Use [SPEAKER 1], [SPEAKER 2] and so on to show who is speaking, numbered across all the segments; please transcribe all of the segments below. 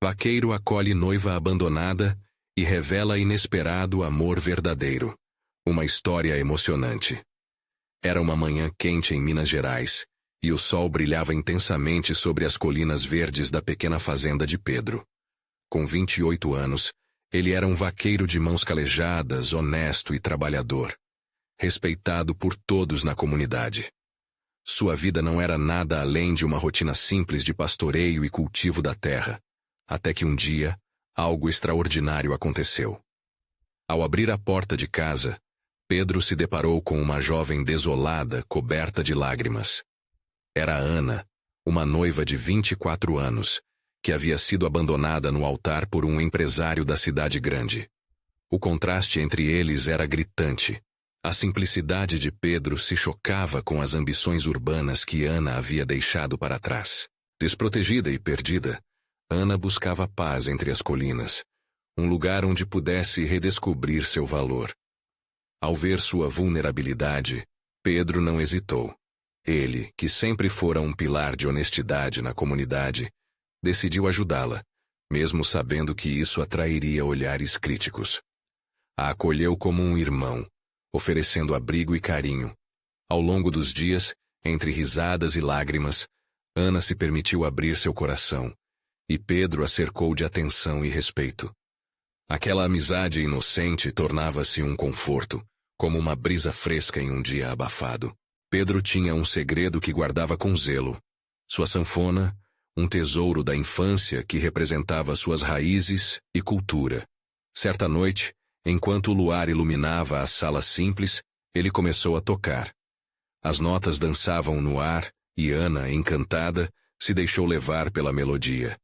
[SPEAKER 1] Vaqueiro acolhe noiva abandonada e revela inesperado amor verdadeiro. Uma história emocionante. Era uma manhã quente em Minas Gerais, e o sol brilhava intensamente sobre as colinas verdes da pequena fazenda de Pedro. Com 28 anos, ele era um vaqueiro de mãos calejadas, honesto e trabalhador, respeitado por todos na comunidade. Sua vida não era nada além de uma rotina simples de pastoreio e cultivo da terra, até que um dia, algo extraordinário aconteceu. Ao abrir a porta de casa, Pedro se deparou com uma jovem desolada, coberta de lágrimas. Era Ana, uma noiva de 24 anos, que havia sido abandonada no altar por um empresário da cidade grande. O contraste entre eles era gritante. A simplicidade de Pedro se chocava com as ambições urbanas que Ana havia deixado para trás. Desprotegida e perdida, Ana buscava paz entre as colinas, um lugar onde pudesse redescobrir seu valor. Ao ver sua vulnerabilidade, Pedro não hesitou. Ele, que sempre fora um pilar de honestidade na comunidade, decidiu ajudá-la, mesmo sabendo que isso atrairia olhares críticos. A acolheu como um irmão, oferecendo abrigo e carinho. Ao longo dos dias, entre risadas e lágrimas, Ana se permitiu abrir seu coração, e Pedro a cercou de atenção e respeito. Aquela amizade inocente tornava-se um conforto, como uma brisa fresca em um dia abafado. Pedro tinha um segredo que guardava com zelo. Sua sanfona, um tesouro da infância que representava suas raízes e cultura. Certa noite, enquanto o luar iluminava a sala simples, ele começou a tocar. As notas dançavam no ar e Ana, encantada, se deixou levar pela melodia.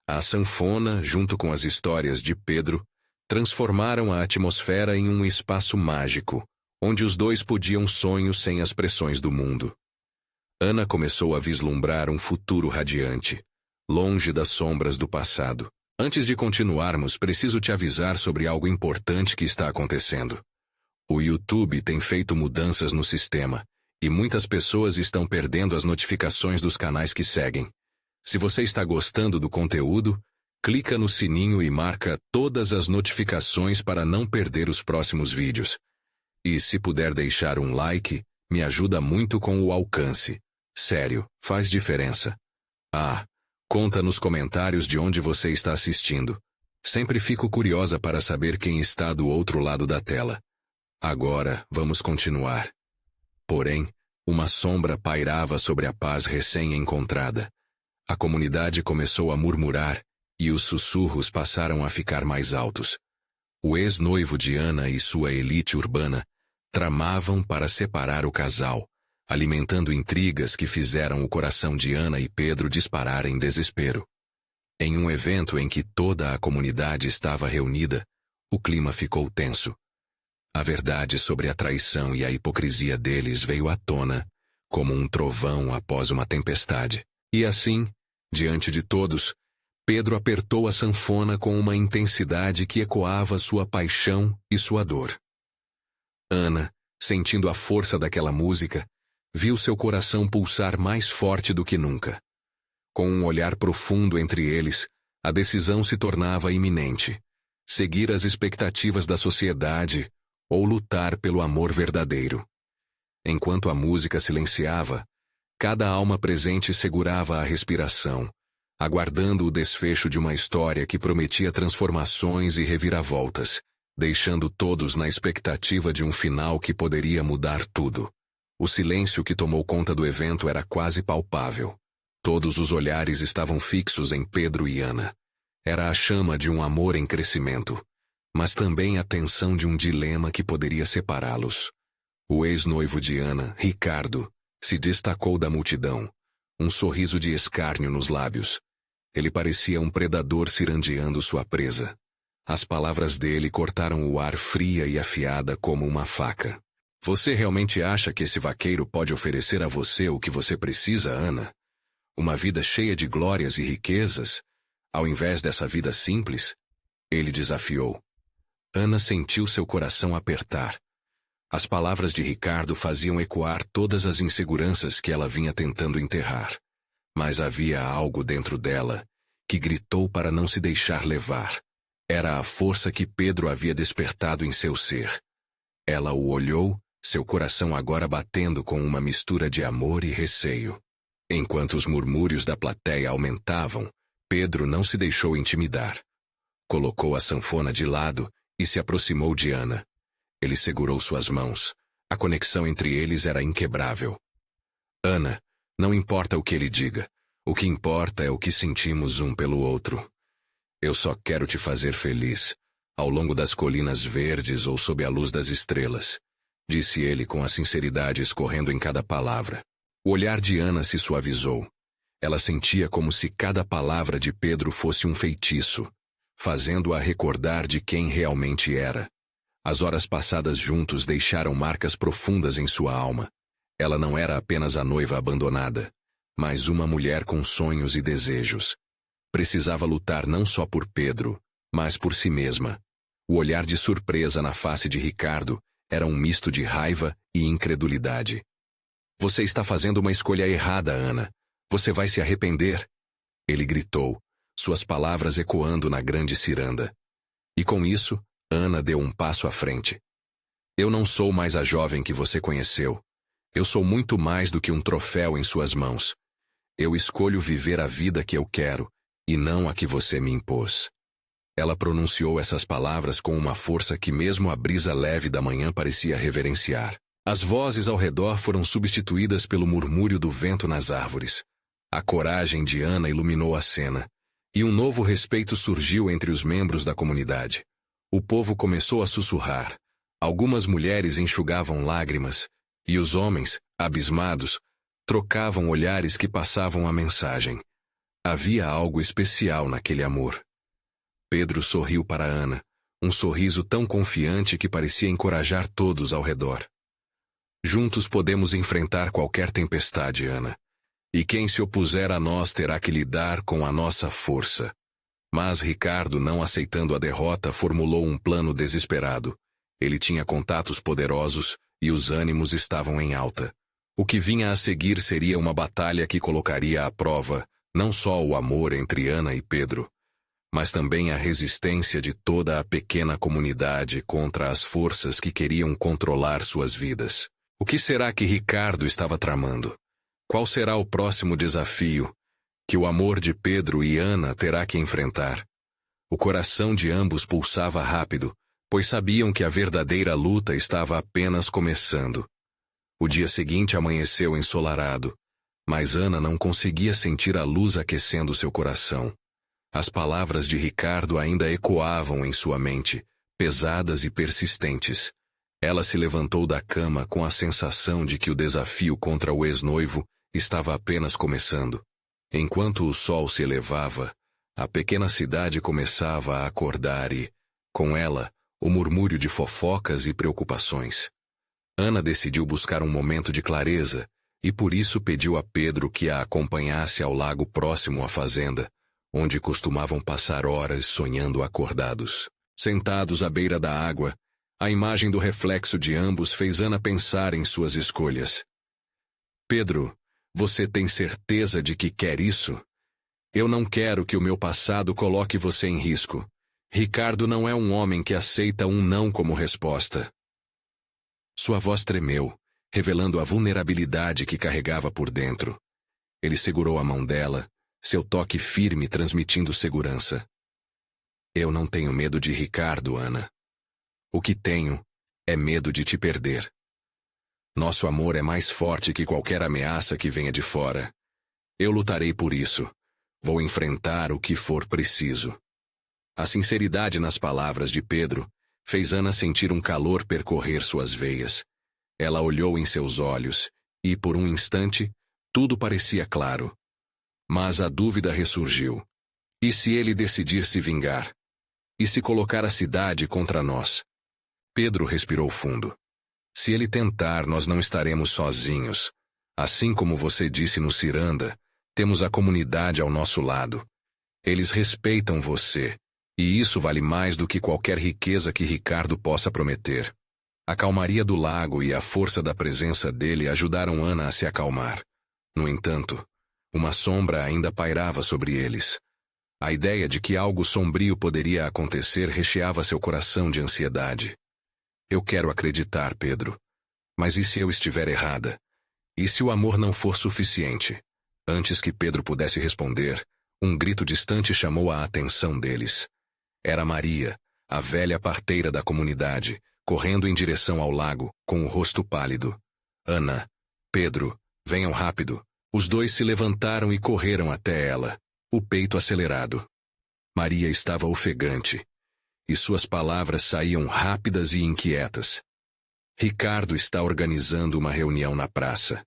[SPEAKER 1] A sanfona, junto com as histórias de Pedro, transformaram a atmosfera em um espaço mágico, onde os dois podiam sonhos sem as pressões do mundo. Ana começou a vislumbrar um futuro radiante, longe das sombras do passado. Antes de continuarmos, preciso te avisar sobre algo importante que está acontecendo. O YouTube tem feito mudanças no sistema, e muitas pessoas estão perdendo as notificações dos canais que seguem. Se você está gostando do conteúdo, clica no sininho e marca todas as notificações para não perder os próximos vídeos. E se puder deixar um like, me ajuda muito com o alcance. Sério, faz diferença. Conta nos comentários de onde você está assistindo. Sempre fico curiosa para saber quem está do outro lado da tela. Agora, vamos continuar. Porém, uma sombra pairava sobre a paz recém-encontrada. A comunidade começou a murmurar, e os sussurros passaram a ficar mais altos. O ex-noivo de Ana e sua elite urbana tramavam para separar o casal, alimentando intrigas que fizeram o coração de Ana e Pedro disparar em desespero. Em um evento em que toda a comunidade estava reunida, o clima ficou tenso. A verdade sobre a traição e a hipocrisia deles veio à tona, como um trovão após uma tempestade. E assim, diante de todos, Pedro apertou a sanfona com uma intensidade que ecoava sua paixão e sua dor. Ana, sentindo a força daquela música, viu seu coração pulsar mais forte do que nunca. Com um olhar profundo entre eles, a decisão se tornava iminente: seguir as expectativas da sociedade ou lutar pelo amor verdadeiro. Enquanto a música silenciava, cada alma presente segurava a respiração, aguardando o desfecho de uma história que prometia transformações e reviravoltas, deixando todos na expectativa de um final que poderia mudar tudo. O silêncio que tomou conta do evento era quase palpável. Todos os olhares estavam fixos em Pedro e Ana. Era a chama de um amor em crescimento, mas também a tensão de um dilema que poderia separá-los. O ex-noivo de Ana, Ricardo, se destacou da multidão, um sorriso de escárnio nos lábios. Ele parecia um predador cirandeando sua presa. As palavras dele cortaram o ar fria e afiada como uma faca. Você realmente acha que esse vaqueiro pode oferecer a você o que você precisa, Ana? Uma vida cheia de glórias e riquezas, ao invés dessa vida simples? Ele desafiou. Ana sentiu seu coração apertar. As palavras de Ricardo faziam ecoar todas as inseguranças que ela vinha tentando enterrar. Mas havia algo dentro dela que gritou para não se deixar levar. Era a força que Pedro havia despertado em seu ser. Ela o olhou, seu coração agora batendo com uma mistura de amor e receio. Enquanto os murmúrios da plateia aumentavam, Pedro não se deixou intimidar. Colocou a sanfona de lado e se aproximou de Ana. Ele segurou suas mãos. A conexão entre eles era inquebrável. Ana, não importa o que ele diga. O que importa é o que sentimos um pelo outro. Eu só quero te fazer feliz, ao longo das colinas verdes ou sob a luz das estrelas, disse ele com a sinceridade escorrendo em cada palavra. O olhar de Ana se suavizou. Ela sentia como se cada palavra de Pedro fosse um feitiço, fazendo-a recordar de quem realmente era. As horas passadas juntos deixaram marcas profundas em sua alma. Ela não era apenas a noiva abandonada, mas uma mulher com sonhos e desejos. Precisava lutar não só por Pedro, mas por si mesma. O olhar de surpresa na face de Ricardo era um misto de raiva e incredulidade. Você está fazendo uma escolha errada, Ana. Você vai se arrepender. Ele gritou, suas palavras ecoando na grande ciranda. E com isso, Ana deu um passo à frente. Eu não sou mais a jovem que você conheceu. Eu sou muito mais do que um troféu em suas mãos. Eu escolho viver a vida que eu quero, e não a que você me impôs. Ela pronunciou essas palavras com uma força que mesmo a brisa leve da manhã parecia reverenciar. As vozes ao redor foram substituídas pelo murmúrio do vento nas árvores. A coragem de Ana iluminou a cena, e um novo respeito surgiu entre os membros da comunidade. O povo começou a sussurrar. Algumas mulheres enxugavam lágrimas, e os homens, abismados, trocavam olhares que passavam a mensagem. Havia algo especial naquele amor. Pedro sorriu para Ana, um sorriso tão confiante que parecia encorajar todos ao redor. Juntos podemos enfrentar qualquer tempestade, Ana. E quem se opuser a nós terá que lidar com a nossa força. Mas Ricardo, não aceitando a derrota, formulou um plano desesperado. Ele tinha contatos poderosos e os ânimos estavam em alta. O que vinha a seguir seria uma batalha que colocaria à prova não só o amor entre Ana e Pedro, mas também a resistência de toda a pequena comunidade contra as forças que queriam controlar suas vidas. O que será que Ricardo estava tramando? Qual será o próximo desafio que o amor de Pedro e Ana terá que enfrentar? O coração de ambos pulsava rápido, pois sabiam que a verdadeira luta estava apenas começando. O dia seguinte amanheceu ensolarado, mas Ana não conseguia sentir a luz aquecendo seu coração. As palavras de Ricardo ainda ecoavam em sua mente, pesadas e persistentes. Ela se levantou da cama com a sensação de que o desafio contra o ex-noivo estava apenas começando. Enquanto o sol se elevava, a pequena cidade começava a acordar e, com ela, o murmúrio de fofocas e preocupações. Ana decidiu buscar um momento de clareza e por isso pediu a Pedro que a acompanhasse ao lago próximo à fazenda, onde costumavam passar horas sonhando acordados. Sentados à beira da água, a imagem do reflexo de ambos fez Ana pensar em suas escolhas. Pedro, você tem certeza de que quer isso? Eu não quero que o meu passado coloque você em risco. Ricardo não é um homem que aceita um não como resposta. Sua voz tremeu, revelando a vulnerabilidade que carregava por dentro. Ele segurou a mão dela, seu toque firme transmitindo segurança. Eu não tenho medo de Ricardo, Ana. O que tenho é medo de te perder. Nosso amor é mais forte que qualquer ameaça que venha de fora. Eu lutarei por isso. Vou enfrentar o que for preciso. A sinceridade nas palavras de Pedro fez Ana sentir um calor percorrer suas veias. Ela olhou em seus olhos e, por um instante, tudo parecia claro. Mas a dúvida ressurgiu. E se ele decidir se vingar? E se colocar a cidade contra nós? Pedro respirou fundo. Se ele tentar, nós não estaremos sozinhos. Assim como você disse no Ciranda, temos a comunidade ao nosso lado. Eles respeitam você, e isso vale mais do que qualquer riqueza que Ricardo possa prometer. A calmaria do lago e a força da presença dele ajudaram Ana a se acalmar. No entanto, uma sombra ainda pairava sobre eles. A ideia de que algo sombrio poderia acontecer recheava seu coração de ansiedade. Eu quero acreditar, Pedro. Mas e se eu estiver errada? E se o amor não for suficiente? Antes que Pedro pudesse responder, um grito distante chamou a atenção deles. Era Maria, a velha parteira da comunidade, correndo em direção ao lago, com o rosto pálido. Ana, Pedro, venham rápido. Os dois se levantaram e correram até ela, o peito acelerado. Maria estava ofegante, e suas palavras saíam rápidas e inquietas. Ricardo está organizando uma reunião na praça.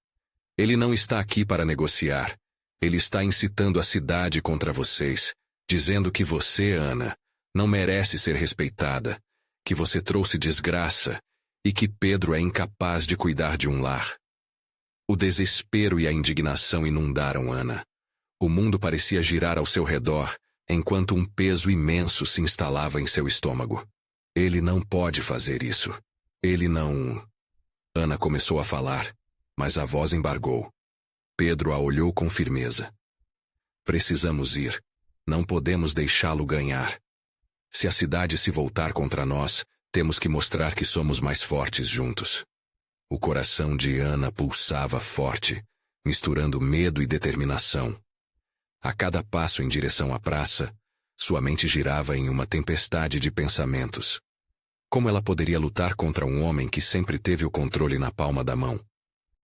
[SPEAKER 1] Ele não está aqui para negociar. Ele está incitando a cidade contra vocês, dizendo que você, Ana, não merece ser respeitada, que você trouxe desgraça e que Pedro é incapaz de cuidar de um lar. O desespero e a indignação inundaram Ana. O mundo parecia girar ao seu redor, enquanto um peso imenso se instalava em seu estômago. Ele não pode fazer isso. Ele não... Ana começou a falar, mas a voz embargou. Pedro a olhou com firmeza. Precisamos ir. Não podemos deixá-lo ganhar. Se a cidade se voltar contra nós, temos que mostrar que somos mais fortes juntos. O coração de Ana pulsava forte, misturando medo e determinação. A cada passo em direção à praça, sua mente girava em uma tempestade de pensamentos. Como ela poderia lutar contra um homem que sempre teve o controle na palma da mão?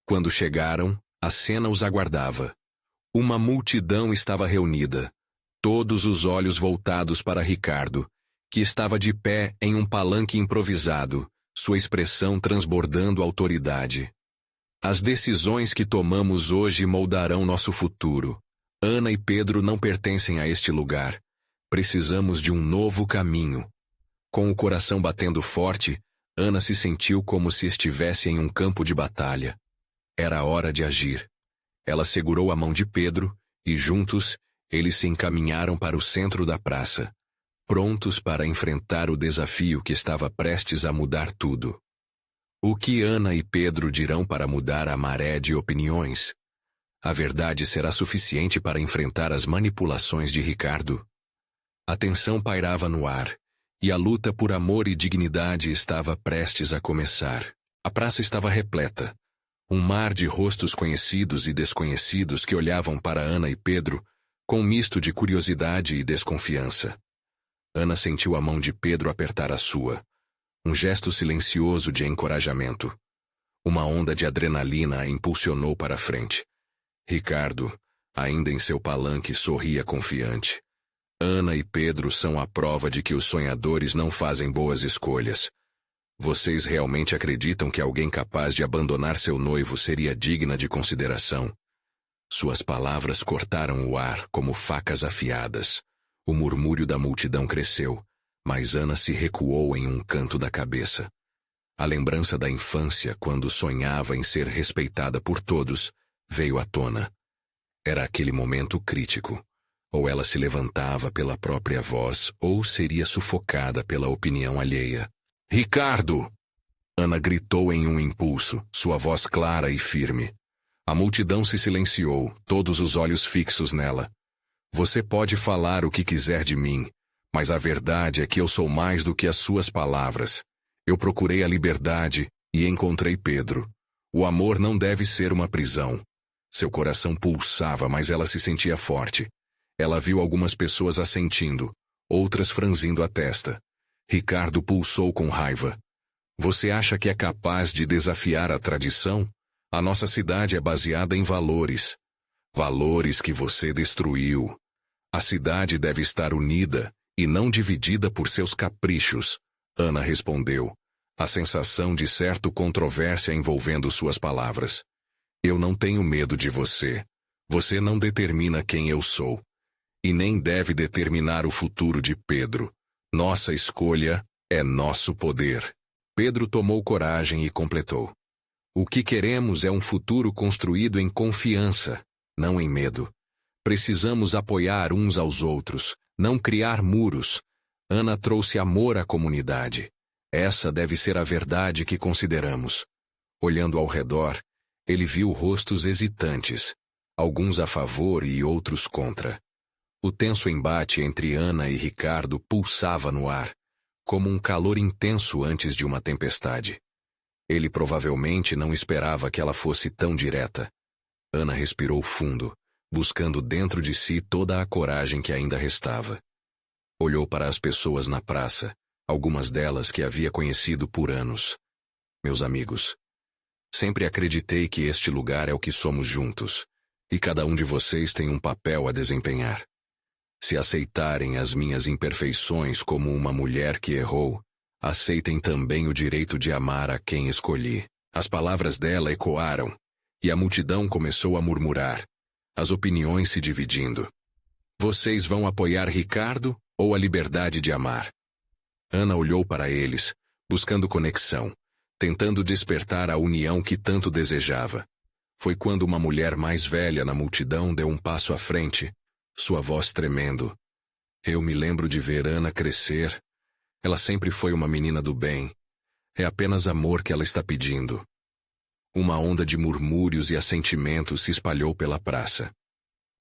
[SPEAKER 1] Quando chegaram, a cena os aguardava. Uma multidão estava reunida, todos os olhos voltados para Ricardo, que estava de pé em um palanque improvisado, sua expressão transbordando autoridade. As decisões que tomamos hoje moldarão nosso futuro. Ana e Pedro não pertencem a este lugar. Precisamos de um novo caminho. Com o coração batendo forte, Ana se sentiu como se estivesse em um campo de batalha. Era hora de agir. Ela segurou a mão de Pedro e, juntos, eles se encaminharam para o centro da praça, prontos para enfrentar o desafio que estava prestes a mudar tudo. O que Ana e Pedro dirão para mudar a maré de opiniões? A verdade será suficiente para enfrentar as manipulações de Ricardo? A tensão pairava no ar, e a luta por amor e dignidade estava prestes a começar. A praça estava repleta. Um mar de rostos conhecidos e desconhecidos que olhavam para Ana e Pedro com um misto de curiosidade e desconfiança. Ana sentiu a mão de Pedro apertar a sua. Um gesto silencioso de encorajamento. Uma onda de adrenalina a impulsionou para a frente. Ricardo, ainda em seu palanque, sorria confiante. Ana e Pedro são a prova de que os sonhadores não fazem boas escolhas. Vocês realmente acreditam que alguém capaz de abandonar seu noivo seria digna de consideração? Suas palavras cortaram o ar como facas afiadas. O murmúrio da multidão cresceu, mas Ana se recuou em um canto da cabeça. A lembrança da infância, quando sonhava em ser respeitada por todos, veio à tona. Era aquele momento crítico. Ou ela se levantava pela própria voz, ou seria sufocada pela opinião alheia. Ricardo! Ana gritou em um impulso, sua voz clara e firme. A multidão se silenciou, todos os olhos fixos nela. Você pode falar o que quiser de mim, mas a verdade é que eu sou mais do que as suas palavras. Eu procurei a liberdade e encontrei Pedro. O amor não deve ser uma prisão. Seu coração pulsava, mas ela se sentia forte. Ela viu algumas pessoas assentindo, outras franzindo a testa. Ricardo pulsou com raiva. Você acha que é capaz de desafiar a tradição? A nossa cidade é baseada em valores. Valores que você destruiu. A cidade deve estar unida e não dividida por seus caprichos. Ana respondeu, a sensação de certa controvérsia envolvendo suas palavras. Eu não tenho medo de você. Você não determina quem eu sou. E nem deve determinar o futuro de Pedro. Nossa escolha é nosso poder. Pedro tomou coragem e completou. O que queremos é um futuro construído em confiança, não em medo. Precisamos apoiar uns aos outros, não criar muros. Ana trouxe amor à comunidade. Essa deve ser a verdade que consideramos. Olhando ao redor, ele viu rostos hesitantes, alguns a favor e outros contra. O tenso embate entre Ana e Ricardo pulsava no ar, como um calor intenso antes de uma tempestade. Ele provavelmente não esperava que ela fosse tão direta. Ana respirou fundo, buscando dentro de si toda a coragem que ainda restava. Olhou para as pessoas na praça, algumas delas que havia conhecido por anos. Meus amigos, sempre acreditei que este lugar é o que somos juntos, e cada um de vocês tem um papel a desempenhar. Se aceitarem as minhas imperfeições como uma mulher que errou, aceitem também o direito de amar a quem escolhi. As palavras dela ecoaram, e a multidão começou a murmurar, as opiniões se dividindo. Vocês vão apoiar Ricardo ou a liberdade de amar? Ana olhou para eles, buscando conexão, tentando despertar a união que tanto desejava. Foi quando uma mulher mais velha na multidão deu um passo à frente, sua voz tremendo. Eu me lembro de ver Ana crescer. Ela sempre foi uma menina do bem. É apenas amor que ela está pedindo. Uma onda de murmúrios e assentimentos se espalhou pela praça.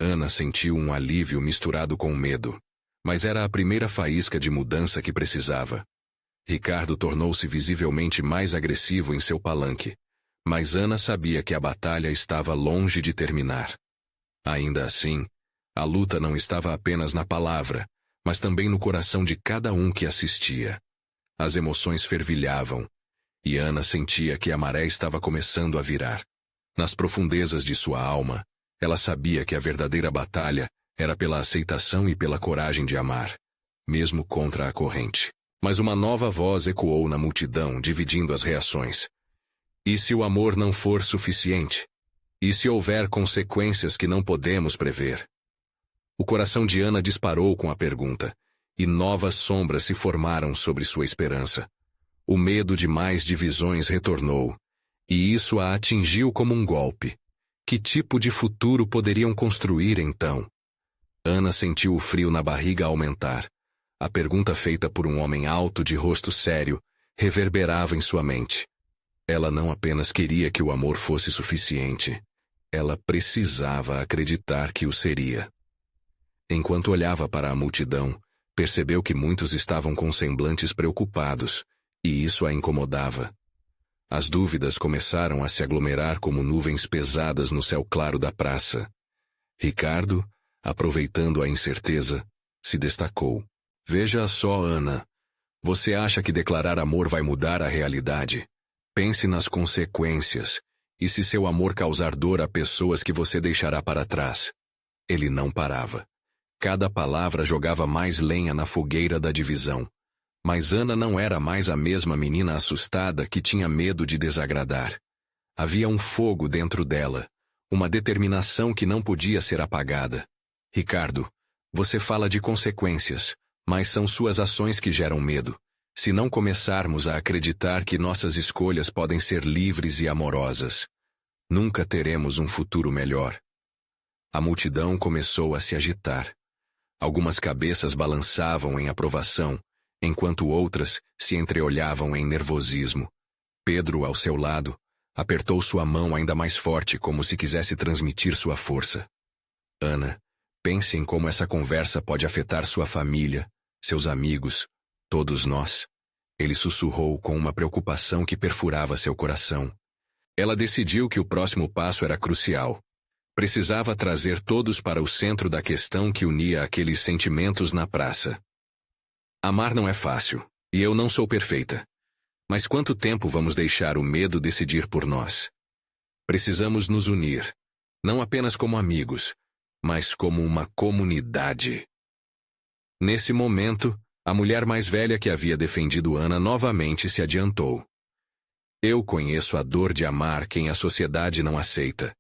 [SPEAKER 1] Ana sentiu um alívio misturado com medo, mas era a primeira faísca de mudança que precisava. Ricardo tornou-se visivelmente mais agressivo em seu palanque, mas Ana sabia que a batalha estava longe de terminar. Ainda assim, a luta não estava apenas na palavra, mas também no coração de cada um que assistia. As emoções fervilhavam, e Ana sentia que a maré estava começando a virar. Nas profundezas de sua alma, ela sabia que a verdadeira batalha era pela aceitação e pela coragem de amar, mesmo contra a corrente. Mas uma nova voz ecoou na multidão, dividindo as reações. E se o amor não for suficiente? E se houver consequências que não podemos prever? O coração de Ana disparou com a pergunta, e novas sombras se formaram sobre sua esperança. O medo de mais divisões retornou, e isso a atingiu como um golpe. Que tipo de futuro poderiam construir então? Ana sentiu o frio na barriga aumentar. A pergunta feita por um homem alto de rosto sério reverberava em sua mente. Ela não apenas queria que o amor fosse suficiente, ela precisava acreditar que o seria. Enquanto olhava para a multidão, percebeu que muitos estavam com semblantes preocupados, e isso a incomodava. As dúvidas começaram a se aglomerar como nuvens pesadas no céu claro da praça. Ricardo, aproveitando a incerteza, se destacou. Veja só, Ana. Você acha que declarar amor vai mudar a realidade? Pense nas consequências. E se seu amor causar dor a pessoas que você deixará para trás? Ele não parava. Cada palavra jogava mais lenha na fogueira da divisão. Mas Ana não era mais a mesma menina assustada que tinha medo de desagradar. Havia um fogo dentro dela, uma determinação que não podia ser apagada. Ricardo, você fala de consequências, mas são suas ações que geram medo. Se não começarmos a acreditar que nossas escolhas podem ser livres e amorosas, nunca teremos um futuro melhor. A multidão começou a se agitar. Algumas cabeças balançavam em aprovação, enquanto outras se entreolhavam em nervosismo. Pedro, ao seu lado, apertou sua mão ainda mais forte como se quisesse transmitir sua força. Ana, pense em como essa conversa pode afetar sua família, seus amigos, todos nós. Ele sussurrou com uma preocupação que perfurava seu coração. Ela decidiu que o próximo passo era crucial. Precisava trazer todos para o centro da questão que unia aqueles sentimentos na praça. Amar não é fácil, e eu não sou perfeita. Mas quanto tempo vamos deixar o medo decidir por nós? Precisamos nos unir, não apenas como amigos, mas como uma comunidade. Nesse momento, a mulher mais velha que havia defendido Ana novamente se adiantou. Eu conheço a dor de amar quem a sociedade não aceita.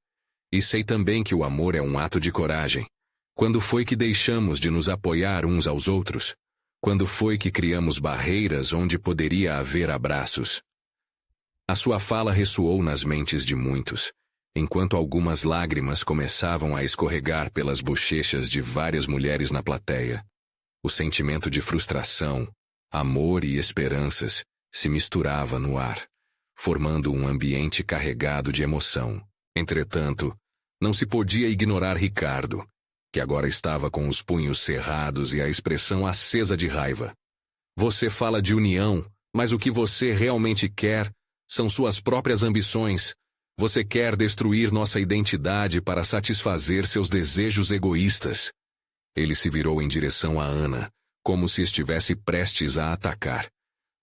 [SPEAKER 1] E sei também que o amor é um ato de coragem. Quando foi que deixamos de nos apoiar uns aos outros? Quando foi que criamos barreiras onde poderia haver abraços? A sua fala ressoou nas mentes de muitos, enquanto algumas lágrimas começavam a escorregar pelas bochechas de várias mulheres na plateia. O sentimento de frustração, amor e esperanças se misturava no ar, formando um ambiente carregado de emoção. Entretanto, não se podia ignorar Ricardo, que agora estava com os punhos cerrados e a expressão acesa de raiva. Você fala de união, mas o que você realmente quer são suas próprias ambições. Você quer destruir nossa identidade para satisfazer seus desejos egoístas. Ele se virou em direção a Ana, como se estivesse prestes a atacar.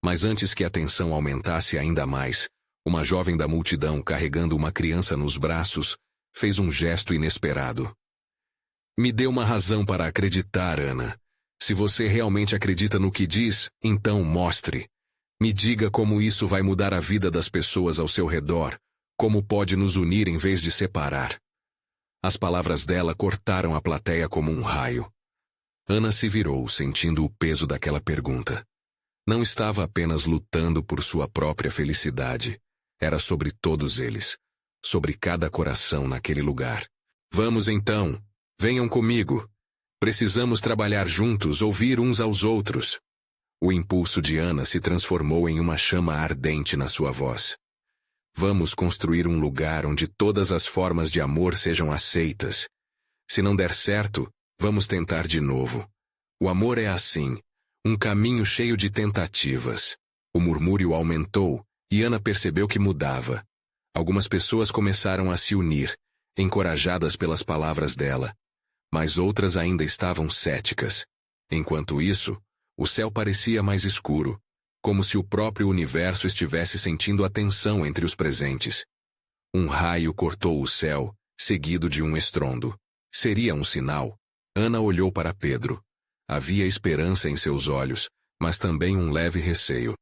[SPEAKER 1] Mas antes que a tensão aumentasse ainda mais, uma jovem da multidão carregando uma criança nos braços fez um gesto inesperado. Me dê uma razão para acreditar, Ana. Se você realmente acredita no que diz, então mostre. Me diga como isso vai mudar a vida das pessoas ao seu redor, como pode nos unir em vez de separar. As palavras dela cortaram a plateia como um raio. Ana se virou, sentindo o peso daquela pergunta. Não estava apenas lutando por sua própria felicidade. Era sobre todos eles, sobre cada coração naquele lugar. Vamos então, venham comigo. Precisamos trabalhar juntos, ouvir uns aos outros. O impulso de Ana se transformou em uma chama ardente na sua voz. Vamos construir um lugar onde todas as formas de amor sejam aceitas. Se não der certo, vamos tentar de novo. O amor é assim, um caminho cheio de tentativas. O murmúrio aumentou e Ana percebeu que mudava. Algumas pessoas começaram a se unir, encorajadas pelas palavras dela. Mas outras ainda estavam céticas. Enquanto isso, o céu parecia mais escuro, como se o próprio universo estivesse sentindo a tensão entre os presentes. Um raio cortou o céu, seguido de um estrondo. Seria um sinal. Ana olhou para Pedro. Havia esperança em seus olhos, mas também um leve receio.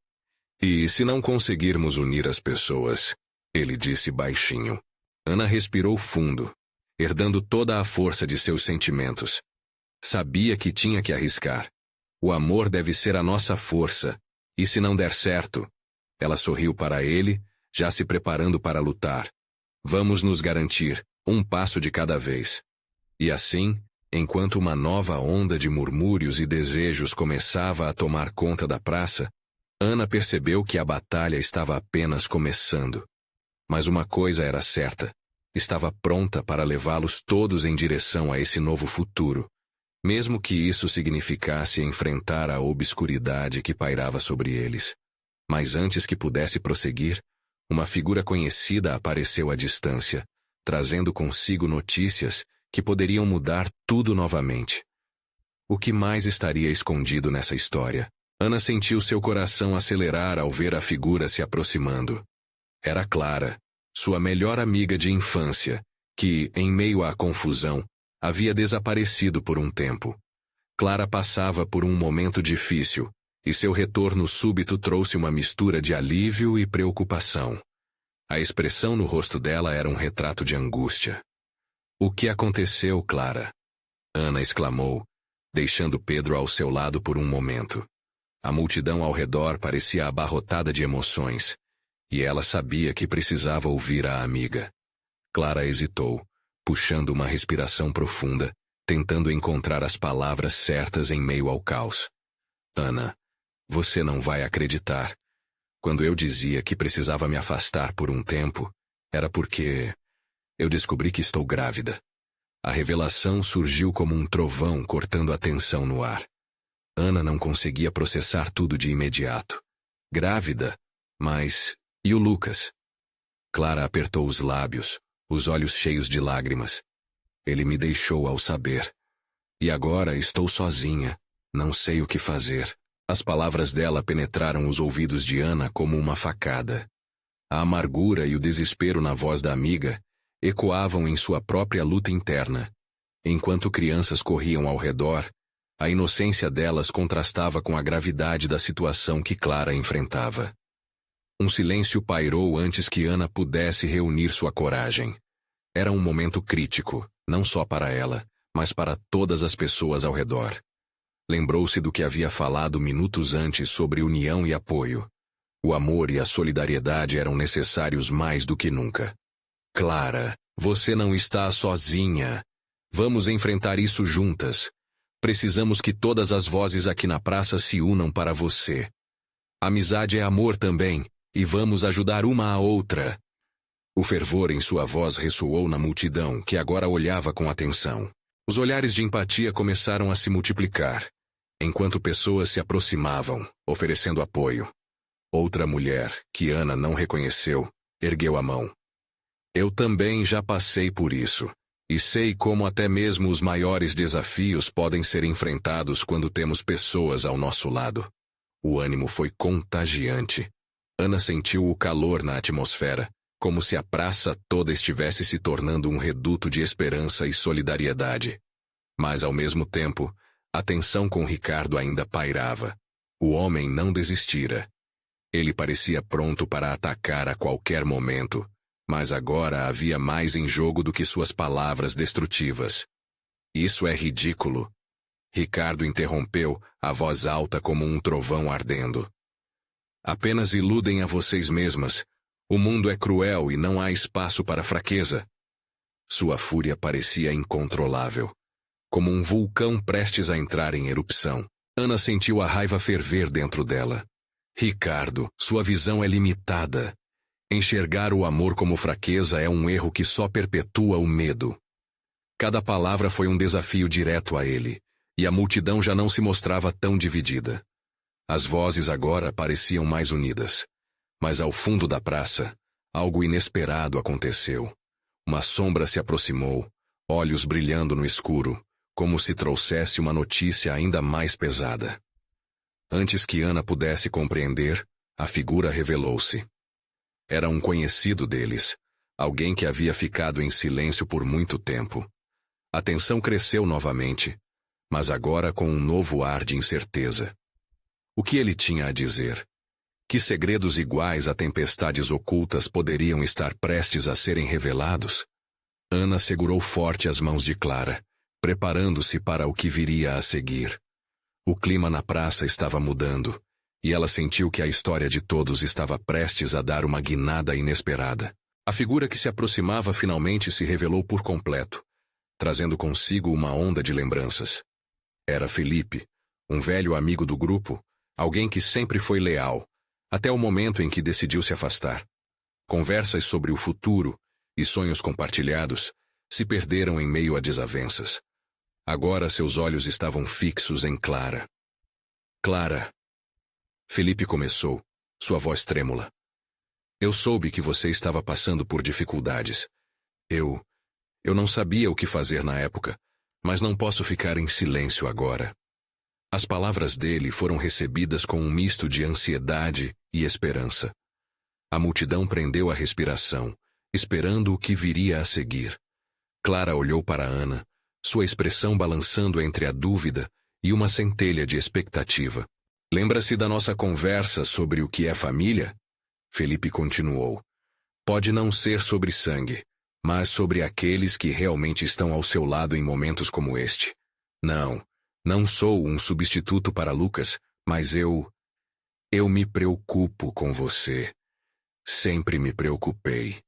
[SPEAKER 1] E se não conseguirmos unir as pessoas? Ele disse baixinho. Ana respirou fundo, herdando toda a força de seus sentimentos. Sabia que tinha que arriscar. O amor deve ser a nossa força. E se não der certo? Ela sorriu para ele, já se preparando para lutar. Vamos nos garantir, um passo de cada vez. E assim, enquanto uma nova onda de murmúrios e desejos começava a tomar conta da praça, Ana percebeu que a batalha estava apenas começando. Mas uma coisa era certa. Estava pronta para levá-los todos em direção a esse novo futuro, mesmo que isso significasse enfrentar a obscuridade que pairava sobre eles. Mas antes que pudesse prosseguir, uma figura conhecida apareceu à distância, trazendo consigo notícias que poderiam mudar tudo novamente. O que mais estaria escondido nessa história? Ana sentiu seu coração acelerar ao ver a figura se aproximando. Era Clara, sua melhor amiga de infância, que, em meio à confusão, havia desaparecido por um tempo. Clara passava por um momento difícil, e seu retorno súbito trouxe uma mistura de alívio e preocupação. A expressão no rosto dela era um retrato de angústia. O que aconteceu, Clara? Ana exclamou, deixando Pedro ao seu lado por um momento. A multidão ao redor parecia abarrotada de emoções, e ela sabia que precisava ouvir a amiga. Clara hesitou, puxando uma respiração profunda, tentando encontrar as palavras certas em meio ao caos. Ana, você não vai acreditar. Quando eu dizia que precisava me afastar por um tempo, era porque eu descobri que estou grávida. A revelação surgiu como um trovão cortando a tensão no ar. Ana não conseguia processar tudo de imediato. Grávida? Mas e o Lucas? Clara apertou os lábios, os olhos cheios de lágrimas. Ele me deixou ao saber. E agora estou sozinha. Não sei o que fazer. As palavras dela penetraram os ouvidos de Ana como uma facada. A amargura e o desespero na voz da amiga ecoavam em sua própria luta interna. Enquanto crianças corriam ao redor, a inocência delas contrastava com a gravidade da situação que Clara enfrentava. Um silêncio pairou antes que Ana pudesse reunir sua coragem. Era um momento crítico, não só para ela, mas para todas as pessoas ao redor. Lembrou-se do que havia falado minutos antes sobre união e apoio. O amor e a solidariedade eram necessários mais do que nunca. Clara, você não está sozinha. Vamos enfrentar isso juntas. Precisamos que todas as vozes aqui na praça se unam para você. Amizade é amor também, e vamos ajudar uma a outra. O fervor em sua voz ressoou na multidão, que agora olhava com atenção. Os olhares de empatia começaram a se multiplicar, enquanto pessoas se aproximavam, oferecendo apoio. Outra mulher, que Ana não reconheceu, ergueu a mão. Eu também já passei por isso, e sei como até mesmo os maiores desafios podem ser enfrentados quando temos pessoas ao nosso lado. O ânimo foi contagiante. Ana sentiu o calor na atmosfera, como se a praça toda estivesse se tornando um reduto de esperança e solidariedade. Mas, ao mesmo tempo, a tensão com Ricardo ainda pairava. O homem não desistira. Ele parecia pronto para atacar a qualquer momento, mas agora havia mais em jogo do que suas palavras destrutivas. Isso é ridículo. Ricardo interrompeu, a voz alta como um trovão ardendo. Apenas iludem a vocês mesmas. O mundo é cruel e não há espaço para fraqueza. Sua fúria parecia incontrolável, como um vulcão prestes a entrar em erupção. Ana sentiu a raiva ferver dentro dela. Ricardo, sua visão é limitada. Enxergar o amor como fraqueza é um erro que só perpetua o medo. Cada palavra foi um desafio direto a ele, e a multidão já não se mostrava tão dividida. As vozes agora pareciam mais unidas. Mas ao fundo da praça, algo inesperado aconteceu. Uma sombra se aproximou, olhos brilhando no escuro, como se trouxesse uma notícia ainda mais pesada. Antes que Ana pudesse compreender, a figura revelou-se. Era um conhecido deles, alguém que havia ficado em silêncio por muito tempo. A tensão cresceu novamente, mas agora com um novo ar de incerteza. O que ele tinha a dizer? Que segredos iguais a tempestades ocultas poderiam estar prestes a serem revelados? Ana segurou forte as mãos de Clara, preparando-se para o que viria a seguir. O clima na praça estava mudando, e ela sentiu que a história de todos estava prestes a dar uma guinada inesperada. A figura que se aproximava finalmente se revelou por completo, trazendo consigo uma onda de lembranças. Era Felipe, um velho amigo do grupo, alguém que sempre foi leal, até o momento em que decidiu se afastar. Conversas sobre o futuro e sonhos compartilhados se perderam em meio a desavenças. Agora seus olhos estavam fixos em Clara. Clara. Felipe começou, sua voz trêmula. Eu soube que você estava passando por dificuldades. Eu não sabia o que fazer na época, mas não posso ficar em silêncio agora. As palavras dele foram recebidas com um misto de ansiedade e esperança. A multidão prendeu a respiração, esperando o que viria a seguir. Clara olhou para Ana, sua expressão balançando entre a dúvida e uma centelha de expectativa. Lembra-se da nossa conversa sobre o que é família? Felipe continuou. Pode não ser sobre sangue, mas sobre aqueles que realmente estão ao seu lado em momentos como este. Não sou um substituto para Lucas, mas eu me preocupo com você. Sempre me preocupei.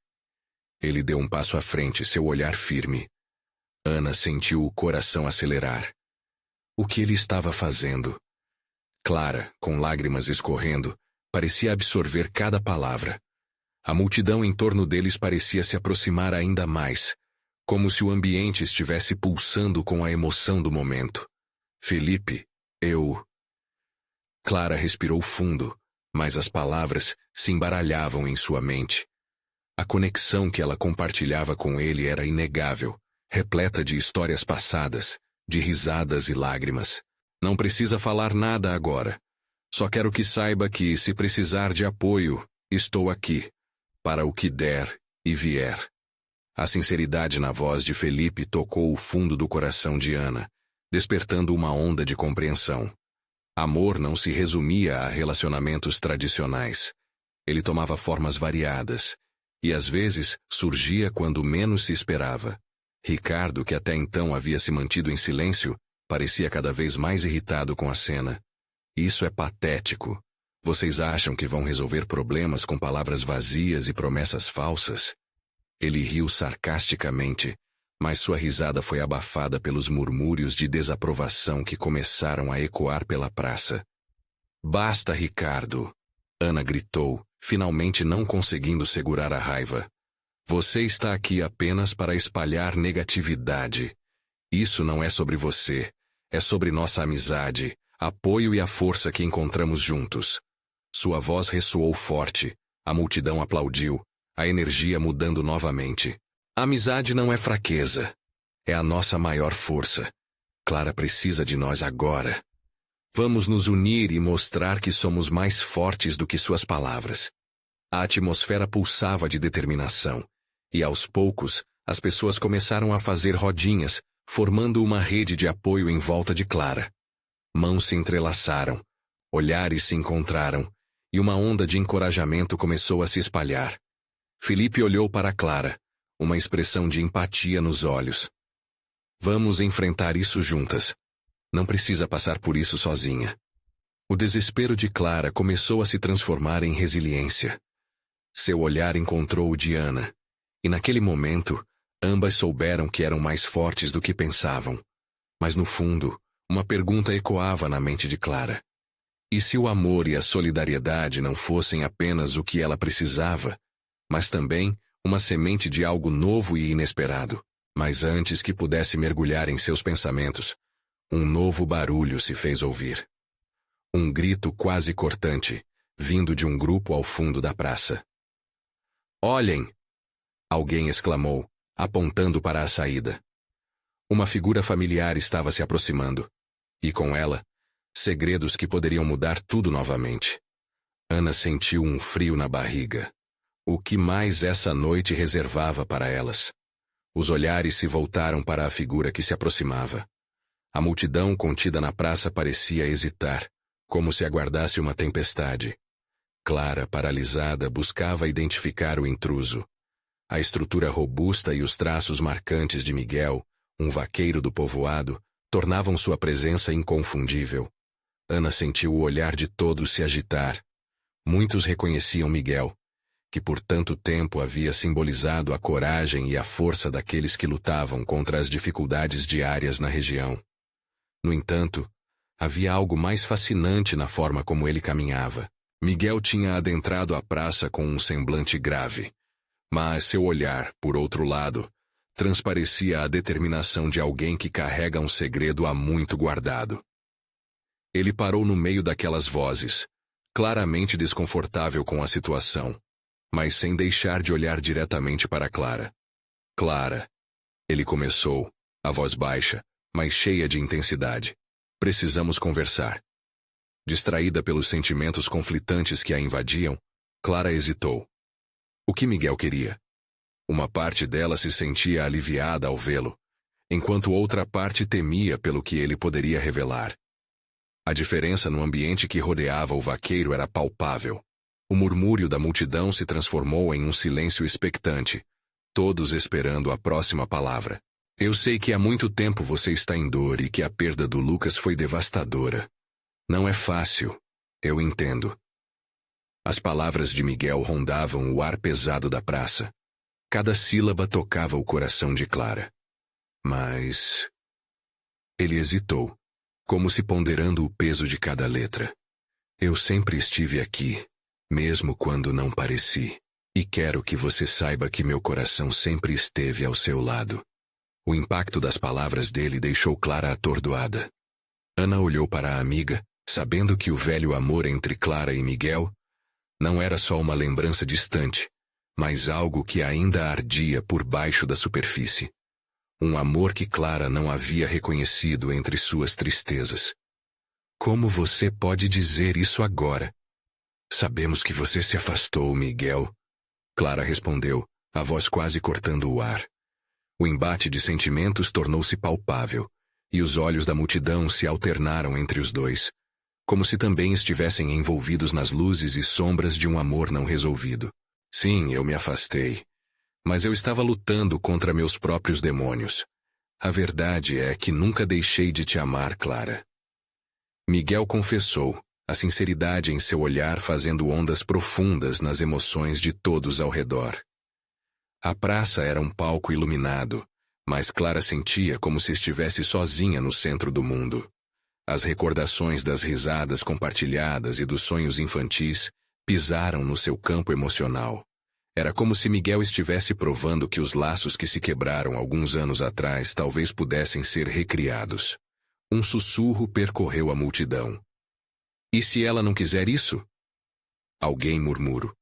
[SPEAKER 1] Ele deu um passo à frente, seu olhar firme. Ana sentiu o coração acelerar. O que ele estava fazendo? Clara, com lágrimas escorrendo, parecia absorver cada palavra. A multidão em torno deles parecia se aproximar ainda mais, como se o ambiente estivesse pulsando com a emoção do momento. Felipe, Clara respirou fundo, mas as palavras se embaralhavam em sua mente. A conexão que ela compartilhava com ele era inegável, repleta de histórias passadas, de risadas e lágrimas. Não precisa falar nada agora. Só quero que saiba que, se precisar de apoio, estou aqui, para o que der e vier. A sinceridade na voz de Felipe tocou o fundo do coração de Ana, despertando uma onda de compreensão. Amor não se resumia a relacionamentos tradicionais. Ele tomava formas variadas, e às vezes surgia quando menos se esperava. Ricardo, que até então havia se mantido em silêncio, parecia cada vez mais irritado com a cena. Isso é patético. Vocês acham que vão resolver problemas com palavras vazias e promessas falsas? Ele riu sarcasticamente, mas sua risada foi abafada pelos murmúrios de desaprovação que começaram a ecoar pela praça. Basta, Ricardo! Ana gritou, finalmente não conseguindo segurar a raiva. Você está aqui apenas para espalhar negatividade. Isso não é sobre você. É sobre nossa amizade, apoio e a força que encontramos juntos. Sua voz ressoou forte. A multidão aplaudiu, a energia mudando novamente. A amizade não é fraqueza. É a nossa maior força. Clara precisa de nós agora. Vamos nos unir e mostrar que somos mais fortes do que suas palavras. A atmosfera pulsava de determinação. E aos poucos, as pessoas começaram a fazer rodinhas, formando uma rede de apoio em volta de Clara. Mãos se entrelaçaram, olhares se encontraram, e uma onda de encorajamento começou a se espalhar. Felipe olhou para Clara, uma expressão de empatia nos olhos. Vamos enfrentar isso juntas. Não precisa passar por isso sozinha. O desespero de Clara começou a se transformar em resiliência. Seu olhar encontrou o de Ana, e naquele momento, ambas souberam que eram mais fortes do que pensavam. Mas no fundo, uma pergunta ecoava na mente de Clara. E se o amor e a solidariedade não fossem apenas o que ela precisava, mas também uma semente de algo novo e inesperado? Mas antes que pudesse mergulhar em seus pensamentos, um novo barulho se fez ouvir. Um grito quase cortante, vindo de um grupo ao fundo da praça. Olhem! Alguém exclamou, apontando para a saída. Uma figura familiar estava se aproximando. E com ela, segredos que poderiam mudar tudo novamente. Ana sentiu um frio na barriga. O que mais essa noite reservava para elas? Os olhares se voltaram para a figura que se aproximava. A multidão contida na praça parecia hesitar, como se aguardasse uma tempestade. Clara, paralisada, buscava identificar o intruso. A estrutura robusta e os traços marcantes de Miguel, um vaqueiro do povoado, tornavam sua presença inconfundível. Ana sentiu o olhar de todos se agitar. Muitos reconheciam Miguel, que por tanto tempo havia simbolizado a coragem e a força daqueles que lutavam contra as dificuldades diárias na região. No entanto, havia algo mais fascinante na forma como ele caminhava. Miguel tinha adentrado a praça com um semblante grave, mas seu olhar, por outro lado, transparecia a determinação de alguém que carrega um segredo há muito guardado. Ele parou no meio daquelas vozes, claramente desconfortável com a situação, mas sem deixar de olhar diretamente para Clara. Clara, ele começou, a voz baixa, mas cheia de intensidade. Precisamos conversar. Distraída pelos sentimentos conflitantes que a invadiam, Clara hesitou. O que Miguel queria? Uma parte dela se sentia aliviada ao vê-lo, enquanto outra parte temia pelo que ele poderia revelar. A diferença no ambiente que rodeava o vaqueiro era palpável. O murmúrio da multidão se transformou em um silêncio expectante, todos esperando a próxima palavra. Eu sei que há muito tempo você está em dor e que a perda do Lucas foi devastadora. Não é fácil, eu entendo. As palavras de Miguel rondavam o ar pesado da praça. Cada sílaba tocava o coração de Clara. Mas... Ele hesitou, como se ponderando o peso de cada letra. Eu sempre estive aqui, mesmo quando não pareci, e quero que você saiba que meu coração sempre esteve ao seu lado. O impacto das palavras dele deixou Clara atordoada. Ana olhou para a amiga, sabendo que o velho amor entre Clara e Miguel não era só uma lembrança distante, mas algo que ainda ardia por baixo da superfície. Um amor que Clara não havia reconhecido entre suas tristezas. Como você pode dizer isso agora? Sabemos que você se afastou, Miguel. Clara respondeu, a voz quase cortando o ar. O embate de sentimentos tornou-se palpável, e os olhos da multidão se alternaram entre os dois, como se também estivessem envolvidos nas luzes e sombras de um amor não resolvido. Sim, eu me afastei, mas eu estava lutando contra meus próprios demônios. A verdade é que nunca deixei de te amar, Clara. Miguel confessou, a sinceridade em seu olhar fazendo ondas profundas nas emoções de todos ao redor. A praça era um palco iluminado, mas Clara sentia como se estivesse sozinha no centro do mundo. As recordações das risadas compartilhadas e dos sonhos infantis pisaram no seu campo emocional. Era como se Miguel estivesse provando que os laços que se quebraram alguns anos atrás talvez pudessem ser recriados. Um sussurro percorreu a multidão. E se ela não quiser isso? Alguém murmurou.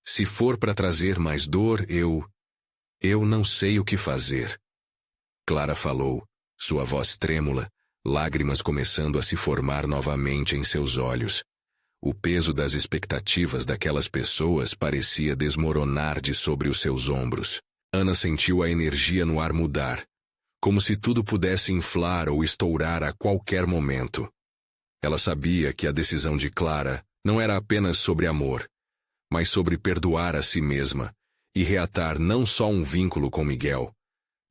[SPEAKER 1] Se for para trazer mais dor, eu não sei o que fazer. Clara falou, sua voz trêmula, lágrimas começando a se formar novamente em seus olhos. O peso das expectativas daquelas pessoas parecia desmoronar de sobre os seus ombros. Ana sentiu a energia no ar mudar, como se tudo pudesse inflar ou estourar a qualquer momento. Ela sabia que a decisão de Clara não era apenas sobre amor, mas sobre perdoar a si mesma e reatar não só um vínculo com Miguel,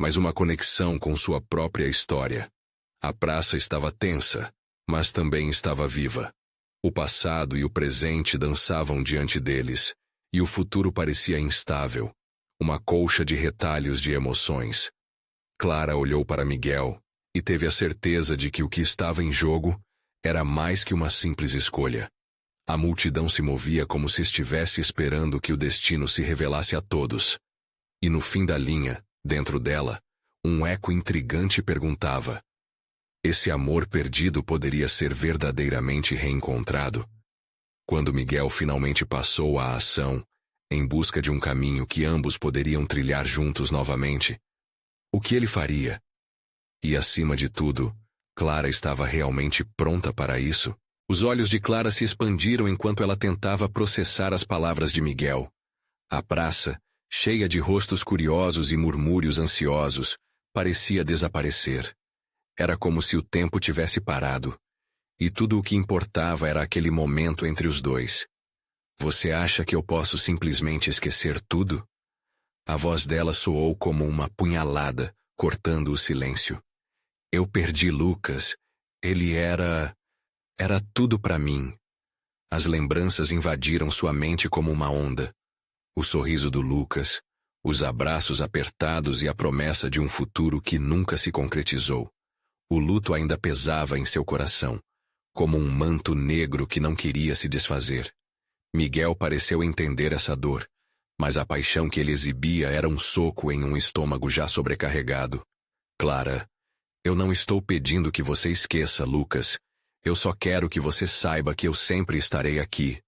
[SPEAKER 1] mas uma conexão com sua própria história. A praça estava tensa, mas também estava viva. O passado e o presente dançavam diante deles, e o futuro parecia instável, uma colcha de retalhos de emoções. Clara olhou para Miguel e teve a certeza de que o que estava em jogo era mais que uma simples escolha. A multidão se movia como se estivesse esperando que o destino se revelasse a todos. E no fim da linha, dentro dela, um eco intrigante perguntava: esse amor perdido poderia ser verdadeiramente reencontrado? Quando Miguel finalmente passou à ação, em busca de um caminho que ambos poderiam trilhar juntos novamente, o que ele faria? E acima de tudo, Clara estava realmente pronta para isso? Os olhos de Clara se expandiram enquanto ela tentava processar as palavras de Miguel. A praça, cheia de rostos curiosos e murmúrios ansiosos, parecia desaparecer. Era como se o tempo tivesse parado, e tudo o que importava era aquele momento entre os dois. Você acha que eu posso simplesmente esquecer tudo? A voz dela soou como uma punhalada, cortando o silêncio. Eu perdi Lucas. Ele era tudo para mim. As lembranças invadiram sua mente como uma onda. O sorriso do Lucas, os abraços apertados e a promessa de um futuro que nunca se concretizou. O luto ainda pesava em seu coração, como um manto negro que não queria se desfazer. Miguel pareceu entender essa dor, mas a paixão que ele exibia era um soco em um estômago já sobrecarregado. Clara, eu não estou pedindo que você esqueça, Lucas. Eu só quero que você saiba que eu sempre estarei aqui.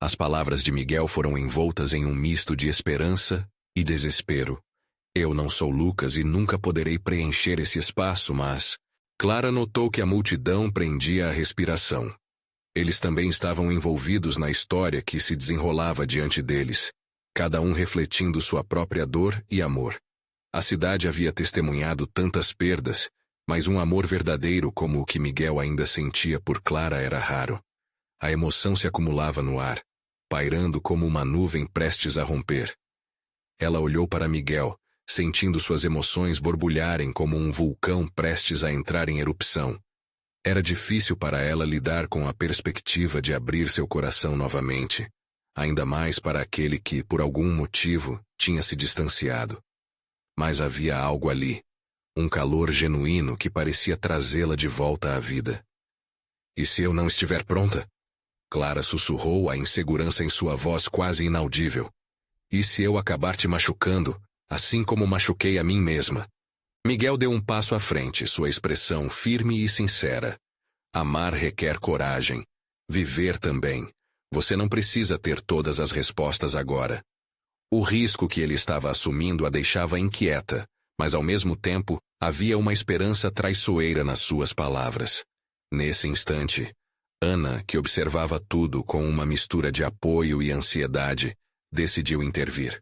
[SPEAKER 1] As palavras de Miguel foram envoltas em um misto de esperança e desespero. Eu não sou Lucas e nunca poderei preencher esse espaço, mas... Clara notou que a multidão prendia a respiração. Eles também estavam envolvidos na história que se desenrolava diante deles, cada um refletindo sua própria dor e amor. A cidade havia testemunhado tantas perdas, mas um amor verdadeiro como o que Miguel ainda sentia por Clara era raro. A emoção se acumulava no ar, pairando como uma nuvem prestes a romper. Ela olhou para Miguel, sentindo suas emoções borbulharem como um vulcão prestes a entrar em erupção. Era difícil para ela lidar com a perspectiva de abrir seu coração novamente, ainda mais para aquele que, por algum motivo, tinha se distanciado. Mas havia algo ali, um calor genuíno que parecia trazê-la de volta à vida. E se eu não estiver pronta? Clara sussurrou, a insegurança em sua voz quase inaudível. E se eu acabar te machucando, assim como machuquei a mim mesma? Miguel deu um passo à frente, sua expressão firme e sincera. Amar requer coragem. Viver também. Você não precisa ter todas as respostas agora. O risco que ele estava assumindo a deixava inquieta, mas ao mesmo tempo, havia uma esperança traiçoeira nas suas palavras. Nesse instante, Ana, que observava tudo com uma mistura de apoio e ansiedade, decidiu intervir.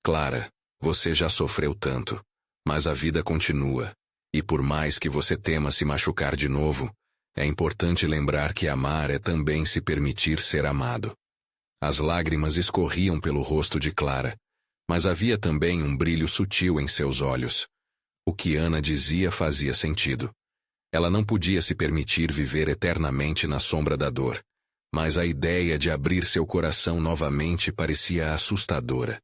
[SPEAKER 1] Clara, você já sofreu tanto, mas a vida continua, e por mais que você tema se machucar de novo, é importante lembrar que amar é também se permitir ser amado. As lágrimas escorriam pelo rosto de Clara, mas havia também um brilho sutil em seus olhos. O que Ana dizia fazia sentido. Ela não podia se permitir viver eternamente na sombra da dor, mas a ideia de abrir seu coração novamente parecia assustadora.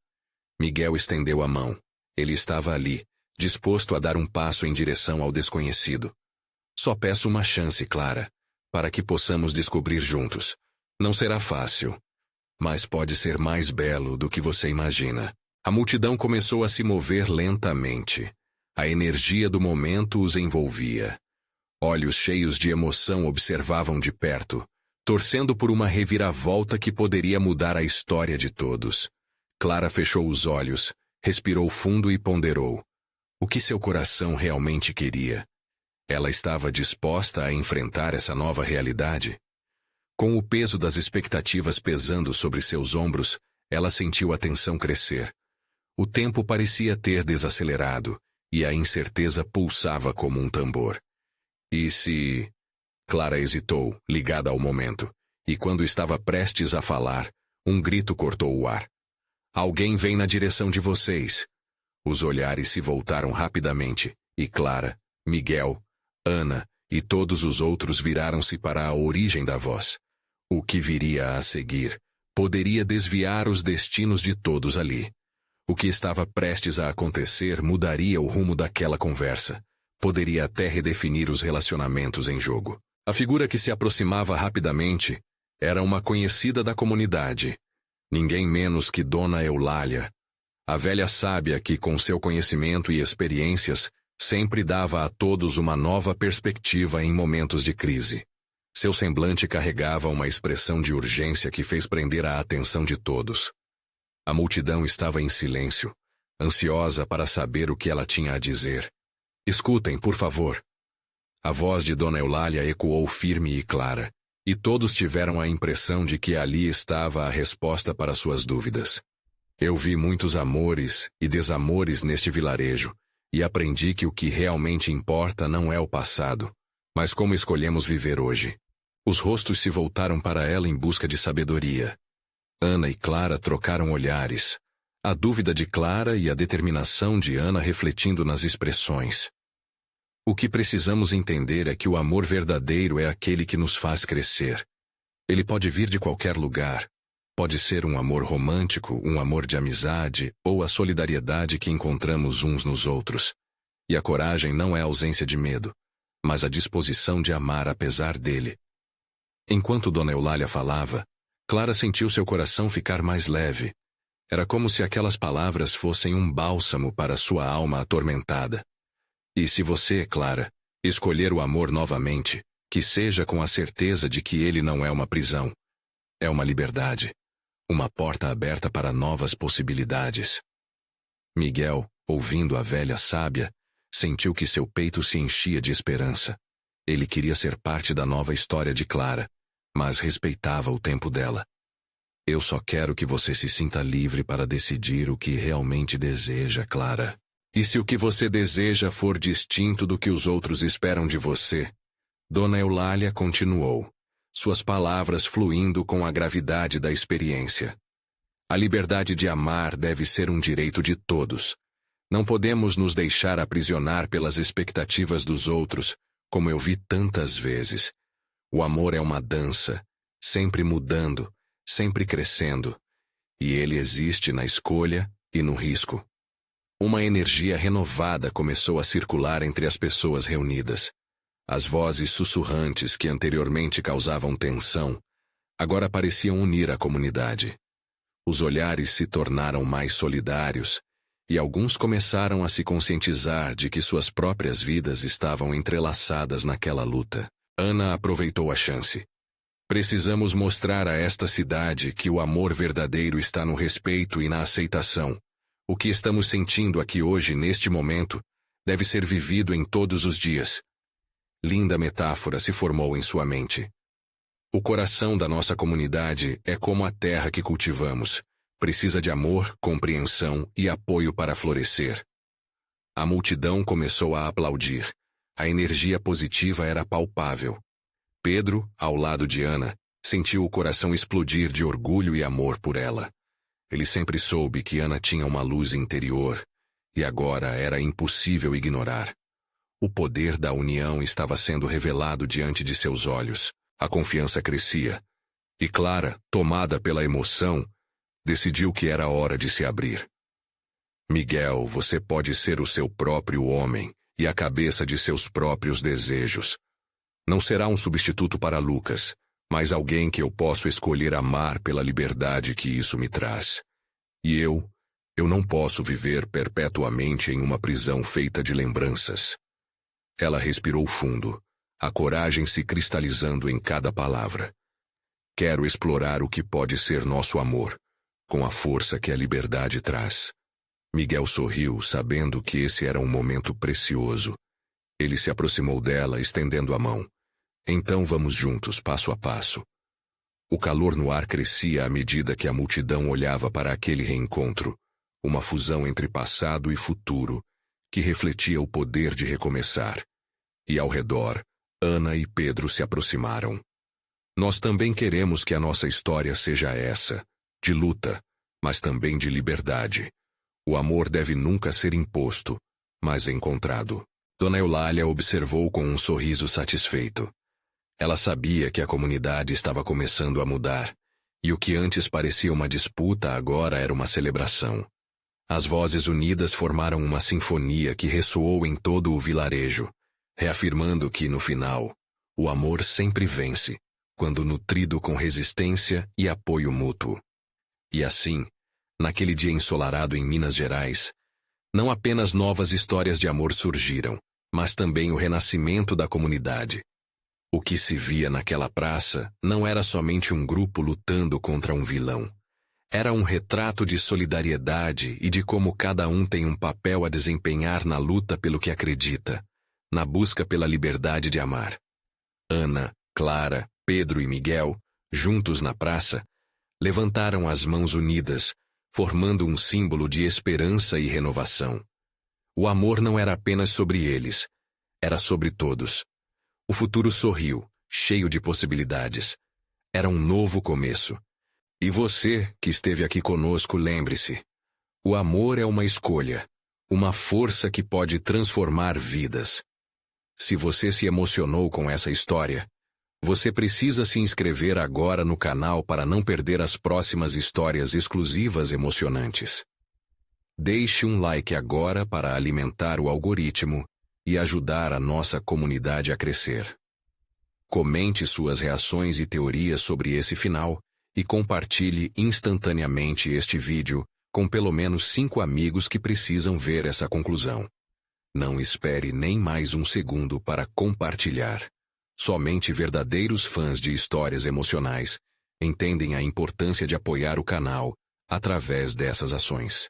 [SPEAKER 1] Miguel estendeu a mão. Ele estava ali, disposto a dar um passo em direção ao desconhecido. Só peço uma chance, Clara, para que possamos descobrir juntos. Não será fácil. mas pode ser mais belo do que você imagina. A multidão começou a se mover lentamente. A energia do momento os envolvia. Olhos cheios de emoção observavam de perto, torcendo por uma reviravolta que poderia mudar a história de todos. Clara fechou os olhos, respirou fundo e ponderou. O que seu coração realmente queria? Ela estava disposta a enfrentar essa nova realidade? Com o peso das expectativas pesando sobre seus ombros, ela sentiu a tensão crescer. O tempo parecia ter desacelerado, e a incerteza pulsava como um tambor. E se... Clara hesitou, ligada ao momento, e quando estava prestes a falar, um grito cortou o ar. Alguém vem na direção de vocês. Os olhares se voltaram rapidamente, e Clara, Miguel, Ana e todos os outros viraram-se para a origem da voz. O que viria a seguir poderia desviar os destinos de todos ali. O que estava prestes a acontecer mudaria o rumo daquela conversa. Poderia até redefinir os relacionamentos em jogo. A figura que se aproximava rapidamente era uma conhecida da comunidade. Ninguém menos que Dona Eulália, a velha sábia que, com seu conhecimento e experiências, sempre dava a todos uma nova perspectiva em momentos de crise. Seu semblante carregava uma expressão de urgência que fez prender a atenção de todos. A multidão estava em silêncio, ansiosa para saber o que ela tinha a dizer. Escutem, por favor. A voz de Dona Eulália ecoou firme e clara, e todos tiveram a impressão de que ali estava a resposta para suas dúvidas. Eu vi muitos amores e desamores neste vilarejo, e aprendi que o que realmente importa não é o passado, mas como escolhemos viver hoje. Os rostos se voltaram para ela em busca de sabedoria. Ana e Clara trocaram olhares, a dúvida de Clara e a determinação de Ana refletindo nas expressões. O que precisamos entender é que o amor verdadeiro é aquele que nos faz crescer. Ele pode vir de qualquer lugar. Pode ser um amor romântico, um amor de amizade ou a solidariedade que encontramos uns nos outros. E a coragem não é a ausência de medo, mas a disposição de amar apesar dele. Enquanto Dona Eulália falava, Clara sentiu seu coração ficar mais leve. Era como se aquelas palavras fossem um bálsamo para sua alma atormentada. E se você, Clara, escolher o amor novamente, que seja com a certeza de que ele não é uma prisão. É uma liberdade. Uma porta aberta para novas possibilidades. Miguel, ouvindo a velha sábia, sentiu que seu peito se enchia de esperança. Ele queria ser parte da nova história de Clara, mas respeitava o tempo dela. Eu só quero que você se sinta livre para decidir o que realmente deseja, Clara. E se o que você deseja for distinto do que os outros esperam de você? Dona Eulália continuou, suas palavras fluindo com a gravidade da experiência. A liberdade de amar deve ser um direito de todos. Não podemos nos deixar aprisionar pelas expectativas dos outros, como eu vi tantas vezes. O amor é uma dança, sempre mudando, sempre crescendo, e ele existe na escolha e no risco. Uma energia renovada começou a circular entre as pessoas reunidas. As vozes sussurrantes que anteriormente causavam tensão, agora pareciam unir a comunidade. Os olhares se tornaram mais solidários, e alguns começaram a se conscientizar de que suas próprias vidas estavam entrelaçadas naquela luta. Ana aproveitou a chance. Precisamos mostrar a esta cidade que o amor verdadeiro está no respeito e na aceitação. O que estamos sentindo aqui hoje, neste momento, deve ser vivido em todos os dias. Linda metáfora se formou em sua mente. O coração da nossa comunidade é como a terra que cultivamos. Precisa de amor, compreensão e apoio para florescer. A multidão começou a aplaudir. A energia positiva era palpável. Pedro, ao lado de Ana, sentiu o coração explodir de orgulho e amor por ela. Ele sempre soube que Ana tinha uma luz interior, e agora era impossível ignorar. O poder da união estava sendo revelado diante de seus olhos. A confiança crescia. E Clara, tomada pela emoção, decidiu que era hora de se abrir. Miguel, você pode ser o seu próprio homem e a cabeça de seus próprios desejos. Não será um substituto para Lucas, mas alguém que eu posso escolher amar pela liberdade que isso me traz. E eu não posso viver perpetuamente em uma prisão feita de lembranças. Ela respirou fundo, a coragem se cristalizando em cada palavra. Quero explorar o que pode ser nosso amor, com a força que a liberdade traz. Miguel sorriu, sabendo que esse era um momento precioso. Ele se aproximou dela, estendendo a mão. Então vamos juntos, passo a passo. O calor no ar crescia à medida que a multidão olhava para aquele reencontro, uma fusão entre passado e futuro, que refletia o poder de recomeçar. E ao redor, Ana e Pedro se aproximaram. Nós também queremos que a nossa história seja essa, de luta, mas também de liberdade. O amor deve nunca ser imposto, mas encontrado. Dona Eulália observou com um sorriso satisfeito. Ela sabia que a comunidade estava começando a mudar, e o que antes parecia uma disputa agora era uma celebração. As vozes unidas formaram uma sinfonia que ressoou em todo o vilarejo, reafirmando que, no final, o amor sempre vence, quando nutrido com resistência e apoio mútuo. E assim, naquele dia ensolarado em Minas Gerais, não apenas novas histórias de amor surgiram, mas também o renascimento da comunidade. O que se via naquela praça não era somente um grupo lutando contra um vilão. Era um retrato de solidariedade e de como cada um tem um papel a desempenhar na luta pelo que acredita, na busca pela liberdade de amar. Ana, Clara, Pedro e Miguel, juntos na praça, levantaram as mãos unidas, formando um símbolo de esperança e renovação. O amor não era apenas sobre eles, era sobre todos. O futuro sorriu, cheio de possibilidades. Era um novo começo. E você, que esteve aqui conosco, lembre-se. O amor é uma escolha, uma força que pode transformar vidas. Se você se emocionou com essa história, você precisa se inscrever agora no canal para não perder as próximas histórias exclusivas emocionantes. Deixe um like agora para alimentar o algoritmo e ajudar a nossa comunidade a crescer. Comente suas reações e teorias sobre esse final e compartilhe instantaneamente este vídeo com pelo menos 5 amigos que precisam ver essa conclusão. Não espere nem mais um segundo para compartilhar. Somente verdadeiros fãs de histórias emocionais entendem a importância de apoiar o canal através dessas ações.